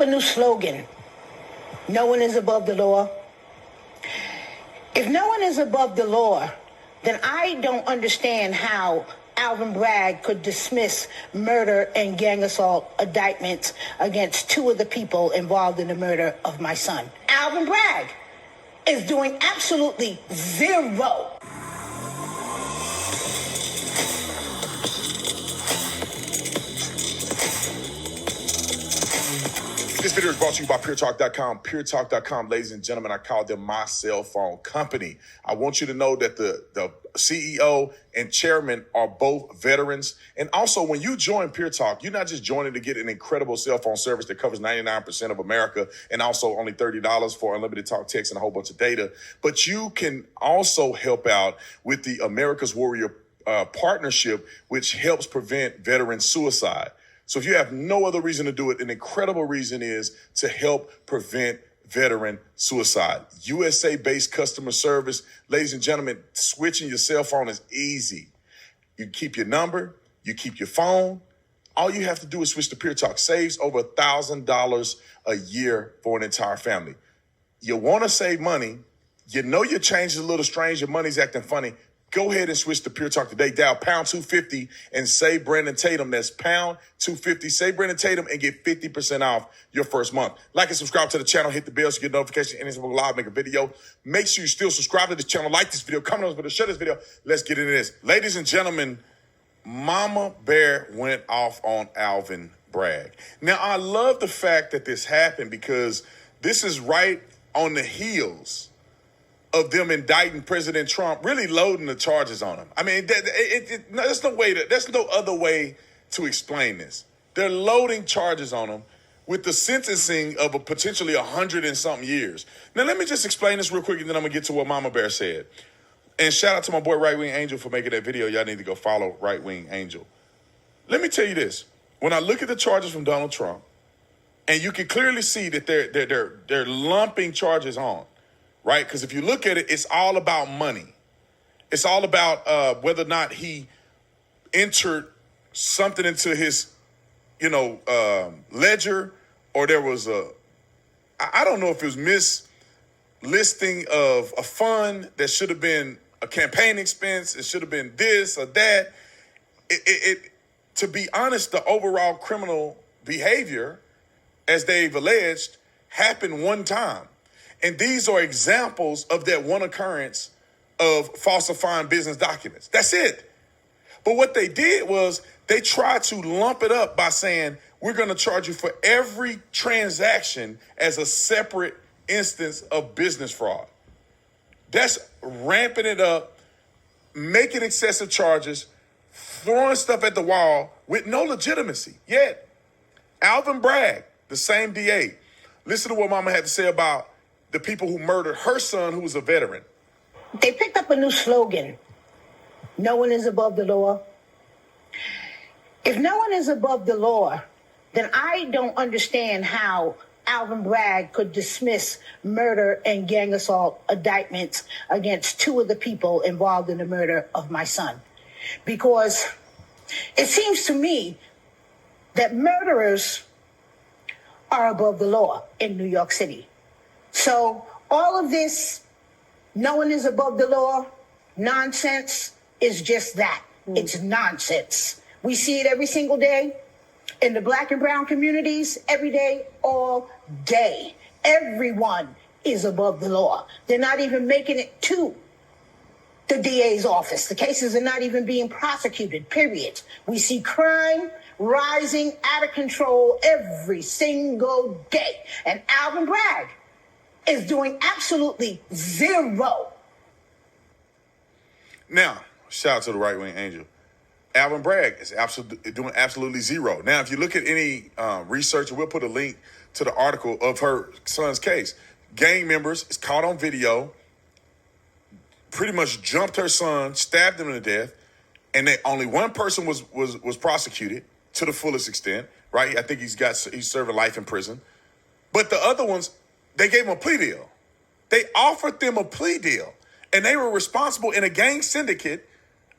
a new slogan. No one is above the law. If no one is above the law, then I don't understand how Alvin Bragg could dismiss murder and gang assault indictments against two of the people involved in the murder of my son. Alvin Bragg is doing absolutely zero. This video is brought to you by PureTalk.com. PureTalk.com, ladies and gentlemen, I call them my cell phone company. I want you to know that the CEO and chairman are both veterans. And also, when you join Pure Talk, you're not just joining to get an incredible cell phone service that covers 99% of America and also only $30 for unlimited talk, text, and a whole bunch of data. But you can also help out with the America's Warrior partnership, which helps prevent veteran suicide. So if you have no other reason to do it, an incredible reason is to help prevent veteran suicide. USA-based customer service. Ladies and gentlemen, switching your cell phone is easy. You keep your number, you keep your phone. All you have to do is switch to Pure Talk. Saves over $1,000 a year for an entire family. You want to save money. You know your change is a little strange. Your money's acting funny. Go ahead and switch to Pure Talk today. Dial pound 250 and save Brandon Tatum. That's pound 250. Save Brandon Tatum and get 50% off your first month. Like and subscribe to the channel. Hit the bell so you get notifications anytime we live make a video. Make sure you still subscribe to this channel. Like this video. Comment on this video. Share this video. Let's get into this. Ladies and gentlemen, Mama Bear went off on Alvin Bragg. Now, I love the fact that this happened because this is right on the heels of them indicting President Trump, really loading the charges on him. I mean, there's no other way to explain this. They're loading charges on him with the sentencing of a potentially 100 and something years. Now, let me just explain this real quick, and then I'm gonna get to what Mama Bear said. And shout out to my boy Right Wing Angel for making that video. Y'all need to go follow Right Wing Angel. Let me tell you this: when I look at the charges from Donald Trump, and you can clearly see that they're lumping charges on. Right? Because if you look at it, it's all about money. It's all about whether or not he entered something into his, ledger, or there was I don't know if it was mislisting of a fund that should have been a campaign expense. It should have been this or that. To be honest, the overall criminal behavior, as they've alleged, happened one time. And these are examples of that one occurrence of falsifying business documents. That's it. But what they did was they tried to lump it up by saying, we're going to charge you for every transaction as a separate instance of business fraud. That's ramping it up, making excessive charges, throwing stuff at the wall with no legitimacy. Yet, Alvin Bragg, the same DA, listen to what Mama had to say about the people who murdered her son, who was a veteran. They picked up a new slogan. No one is above the law. If no one is above the law, then I don't understand how Alvin Bragg could dismiss murder and gang assault indictments against two of the people involved in the murder of my son. Because it seems to me that murderers are above the law in New York City. So all of this, no one is above the law, nonsense is just that. It's nonsense. We see it every single day in the Black and brown communities, every day, all day. Everyone is above the law. They're not even making it to the DA's office. The cases are not even being prosecuted, period. We see crime rising out of control every single day. And Alvin Bragg is doing absolutely zero. Now, shout out to the Right Wing Angel. Alvin Bragg is doing absolutely zero. Now, if you look at any research, we'll put a link to the article of her son's case. Gang members is caught on video, pretty much jumped her son, stabbed him to death, and only one person was prosecuted to the fullest extent, right? I think he's serving life in prison. But the other ones, they gave him a plea deal. They offered them a plea deal, and they were responsible in a gang syndicate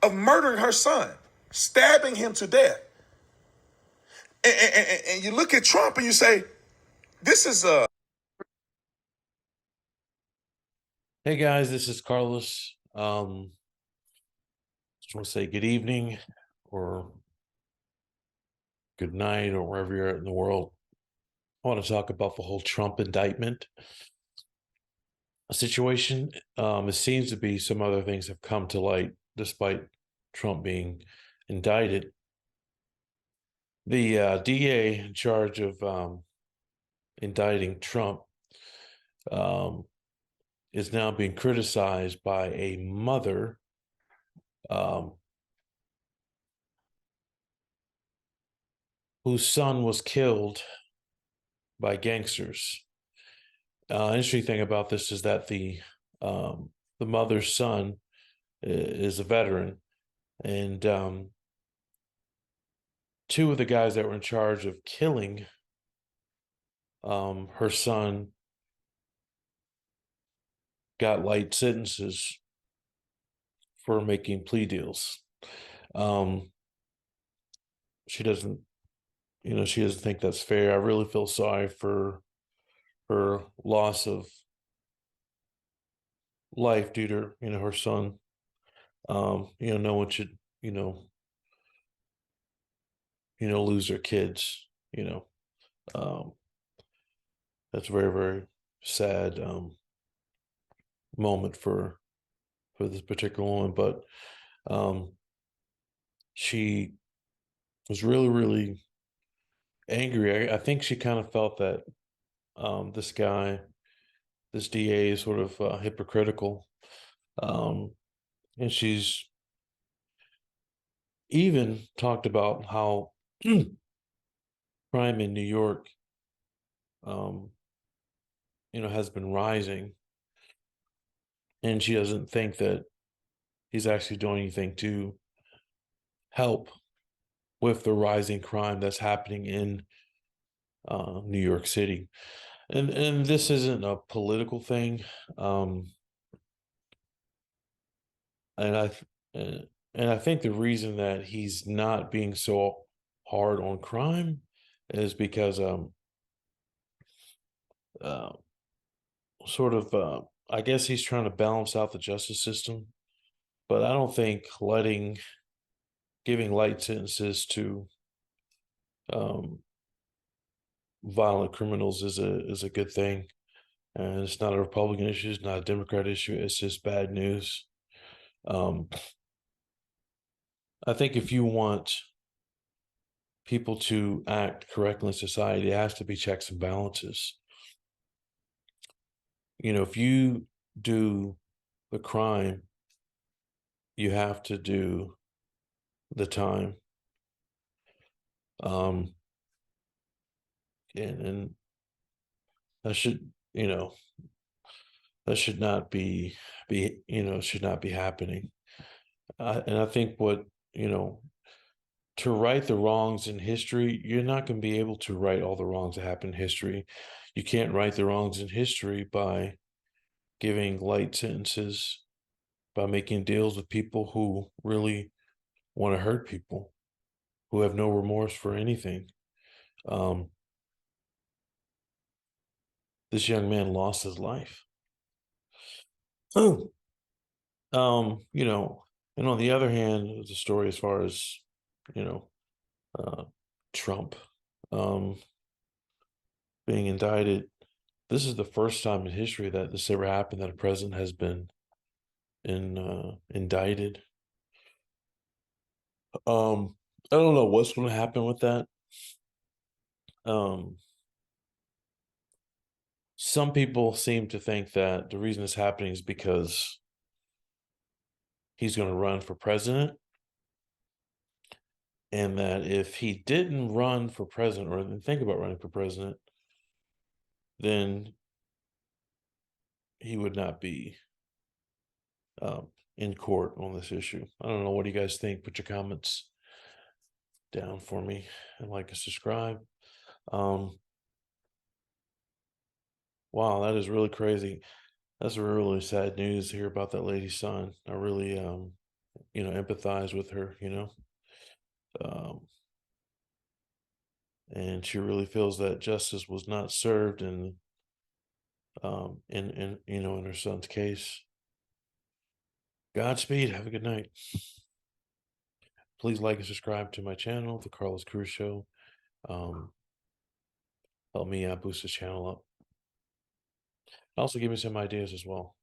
of murdering her son, stabbing him to death. And you look at Trump and you say, This is Hey guys, this is Carlos. Just want to say good evening or good night or wherever you're at in the world. I want to talk about the whole Trump indictment situation. It seems to be some other things have come to light despite Trump being indicted. The DA in charge of indicting Trump is now being criticized by a mother whose son was killed by gangsters. Interesting thing about this is that the mother's son is a veteran, and two of the guys that were in charge of killing her son got light sentences for making plea deals. She doesn't, she doesn't think that's fair. I really feel sorry for her loss of life due to her son. No one should lose their kids. That's a very, very sad moment for this particular woman. But she was really, really angry. I think she kind of felt that this DA is sort of hypocritical. And she's even talked about how crime in New York, has been rising. And she doesn't think that he's actually doing anything to help with the rising crime that's happening in New York City. And this isn't a political thing. And I think the reason that he's not being so hard on crime is because I guess he's trying to balance out the justice system. But I don't think giving light sentences to violent criminals is a good thing. And it's not a Republican issue, it's not a Democrat issue, it's just bad news. I think if you want people to act correctly in society, it has to be checks and balances. If you do the crime, you have to do the time. And that should not be should not be happening. And I think to right the wrongs in history, you're not going to be able to right all the wrongs that happen in history. You can't right the wrongs in history by giving light sentences, by making deals with people who really want to hurt people, who have no remorse for anything. This young man lost his life. Oh, and on the other hand, the story as far as, you know, Trump being indicted, this is the first time in history that this ever happened, that a president has been indicted. I don't know what's going to happen with that. Some people seem to think that the reason it's happening is because he's going to run for president, and that if he didn't run for president or didn't think about running for president, then he would not be in court on this issue. I don't know. What do you guys think? Put your comments down for me and like and subscribe. Wow, that is really crazy. That's really sad news to hear about that lady's son. I really empathize with her, and she really feels that justice was not served in in her son's case. Godspeed. Have a good night. Please like and subscribe to my channel, The Carlos Cruz Show. Help me boost this channel up. Also, give me some ideas as well.